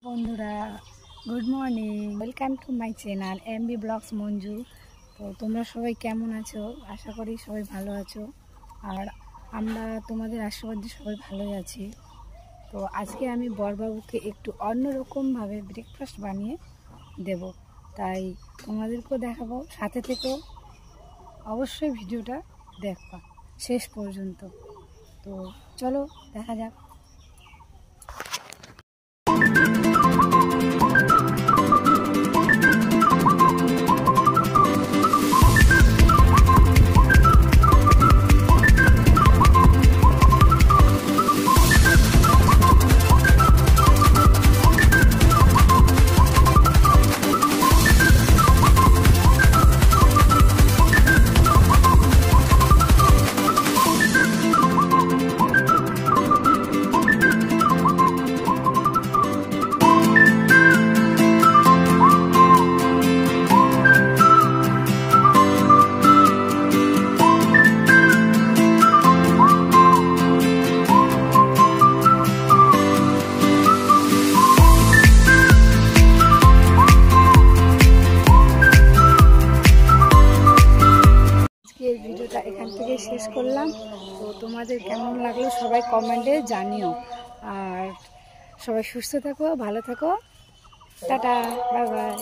বন্ধুরা good morning, welcome to my channel MB blogs Manju. তো তোমরা সবাই কেমন আছো? আশা করি সবাই ভালো আছো, আর আমরা তোমাদের আশীর্বাদে সবাই ভালোই আছি। তো আজকে আমি বরবাবুকে একটু অন্যরকমভাবে ব্রেকফাস্ট বানিয়ে দেব, তাই তোমাদেরকেও দেখাবো। সাথে থেকেও অবশ্যই ভিডিওটা দেখবা শেষ পর্যন্ত। তো চলো দেখা যাক। এই ভিডিওটা এখান থেকে শেষ করলাম। তো তোমাদের কেমন লাগলো সবাই কমেন্টে জানিও, আর সবাই সুস্থ থাকো, ভালো থাকো, টাটা, বাই বাই।